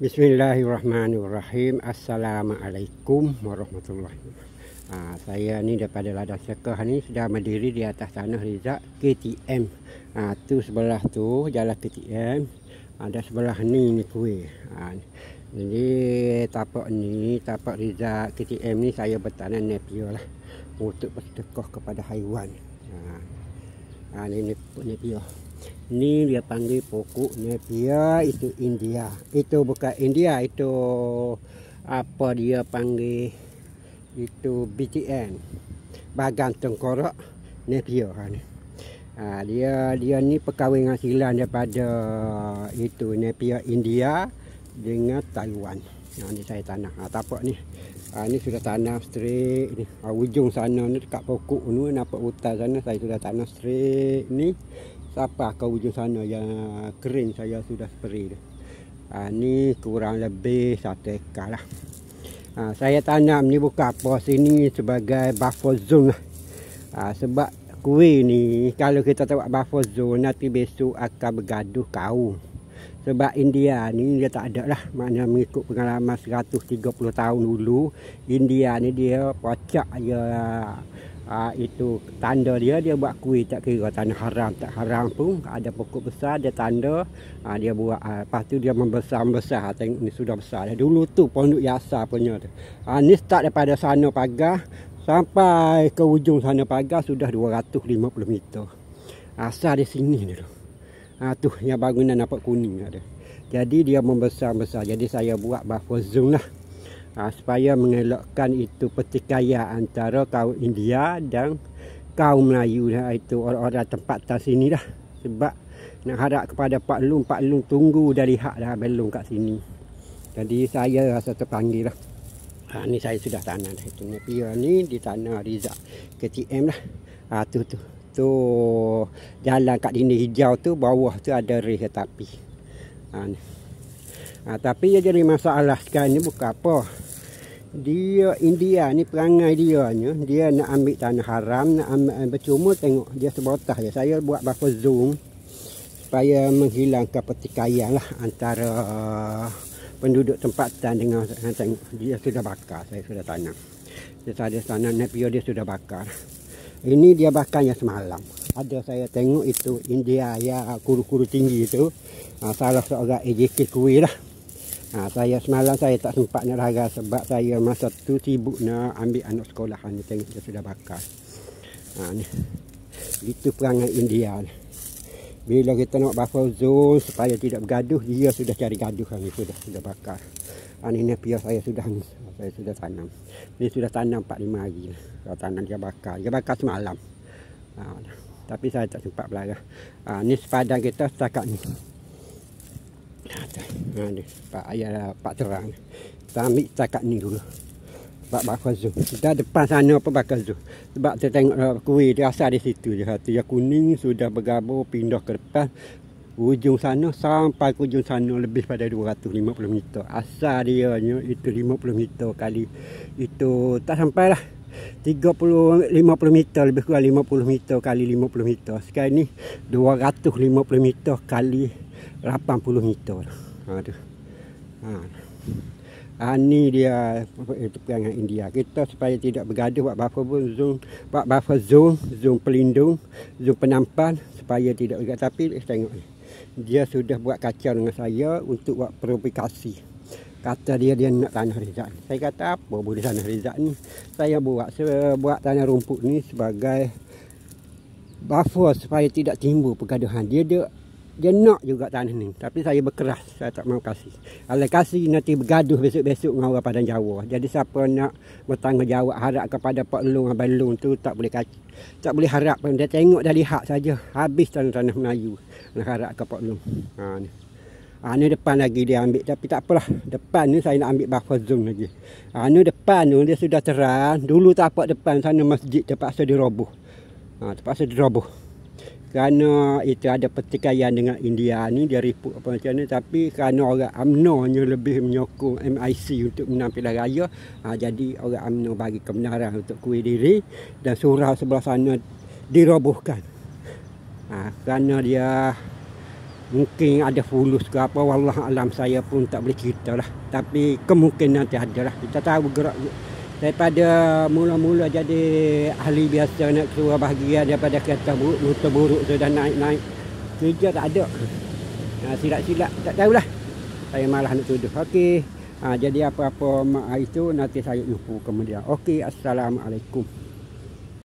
Bismillahirrahmanirrahim. Assalamualaikum warahmatullahi wabarakatuh. Saya ni daripada Ladang Sekah ni sedang berdiri di atas tanah Rizak KTM. Tu sebelah tu jalan KTM. Ada sebelah ni kuih. Jadi tapak Rizak KTM ni saya bertanam Napier lah untuk bersedekah kepada haiwan. Ini Napier. Ni dia panggil pokok Napier, itu India. Itu bukan India, itu apa dia panggil, itu BTN, bagan tengkorak Napier ni. Dia ni perkahwinan silang daripada itu Napier India dengan Taiwan. Ni saya tanam. Tapak ni. Ni sudah tanam straight ni. Ujung sana ni dekat pokok ni nampak hutan sana saya sudah tanam straight ni. Sampai ke ujung sana yang kering saya sudah spray. Ni kurang lebih 1 ekar lah. Saya tanam ni bukan apa, sini sebagai buffer zone lah. Sebab kuih ni kalau kita buat buffer zone nanti besok akan bergaduh kaum. Sebab India ni dia tak ada lah, maknanya mengikut pengalaman 130 tahun dulu, India ni dia pacak je. Itu tanda dia buat kuih, tak kira tanah haram tak haram pun, ada pokok besar dia tanda, dia buat. Lepas tu dia membesar, tengok ni sudah besar. Dulu tu pondok Yasa punya tu. Ni start daripada sana pagar sampai ke ujung sana pagar sudah 250 meter. Asal di sini dulu. Tu yang bangunan nampak kuning ada. Jadi dia membesar. Jadi saya buat buffer zone lah. Supaya mengelakkan itu pertikaian antara kaum India dan kaum Melayu lah, itu orang-orang tempatan sini dah. Sebab nak harap kepada Pak Long tunggu dari hak dah belum kat sini. Jadi saya rasa terpanggil lah. Ni saya sudah tanam dah. Itu Napier ni di tanah Rizak KTM lah. Tu jalan kat dinding hijau tu, bawah tu ada rel kereta api. Tapi dia jadi masalah sekarang ni bukan apa. Dia India ni perangai dia nak ambil tanah haram, nak ambil percuma, tengok dia sebotah je. Saya buat buffer zone supaya menghilangkan pertikaian lah antara penduduk tempatan dengan, tengok dia sudah bakar, saya sudah tanam. Dia ada tanam Napier, dia sudah bakar. Ini dia bakarnya semalam. Ada saya tengok itu India ya, kuru-kuru tinggi itu. Salah seorang AJK kuih lah. Saya semalam saya tak sempat nak raga sebab saya masa tu sibuk nak ambil anak sekolah ni. Tengok dia sudah bakar. Ni. Itu perangai India ni. Bila kita nak buffer zone supaya tidak bergaduh, dia sudah cari gaduh ni, sudah bakar. Ni Napier saya sudah tanam. Ni sudah tanam 4-5 hari. Kalau tanam dia bakar semalam. Tapi saya tak sempat belajar. Ni sepadan kita setakat ni. Ni Pak terang. Kita ambil setakat ni dulu. Sebab bakar zoom. Kita depan sana apa bakar zoom. Sebab kita tengok kuih dia asal di situ je. Satu yang kuning sudah bergabung pindah ke depan. Ujung sana sampai ke ujung sana lebih pada 250 meter. Asal dia itu 50 meter kali. Itu tak sampai lah. 50 meter, lebih kurang 50 meter kali 50 meter. Sekarang ni 250 meter kali 80 meter. Ni dia itu perangai India. Kita supaya tidak bergaduh buat buffer zone, zone pelindung, zone penampan supaya tidak bergaduh. Tapi tengok ni. Dia sudah buat kacau dengan saya untuk buat provokasi. Kata dia nak tanah Rizak. Saya kata apa boleh tanah Rizak ni. Saya buat tanah rumput ni sebagai buffer supaya tidak timbul pergaduhan. Dia nak juga tanah ni. Tapi saya berkeras, saya tak mau kasih. Kalau kasih nanti bergaduh besok-besok dengan orang Padang Jawa. Jadi siapa nak bertanggungjawab harap kepada Pak Long, Abang Long tu tak boleh harap. Dia tengok dari hak saja. Habis tanah-tanah Melayu. Nak harap ke Pak Long. Ni. Ni depan lagi dia ambil. Tapi tak apalah. Depan ni saya nak ambil buffer zone lagi. Ni depan tu dia sudah terang. Dulu tapak depan sana masjid terpaksa diroboh. Terpaksa diroboh. Kerana itu ada pertikaian dengan India ni, dia riput apa macam ni. Tapi kerana orang UMNO nya lebih menyokong MIC untuk menang pilihan raya, jadi orang UMNO bagi kebenaran untuk kuih diri dan surau sebelah sana dirobohkan. Kerana dia Mungkin ada fulus ke apa, wallah alam, saya pun tak boleh cerita lah. Tapi kemungkinan nanti ada lah. Kita tahu gerak daripada mula-mula jadi ahli biasa nak keluar bahagia daripada kereta buruk, motor buruk sudah naik-naik. Kerja tak ada. Silap-silap tak tahulah. Saya malah nak tuduh. Okey. Jadi apa-apa mak itu nanti saya info kemudian. Okey, assalamualaikum.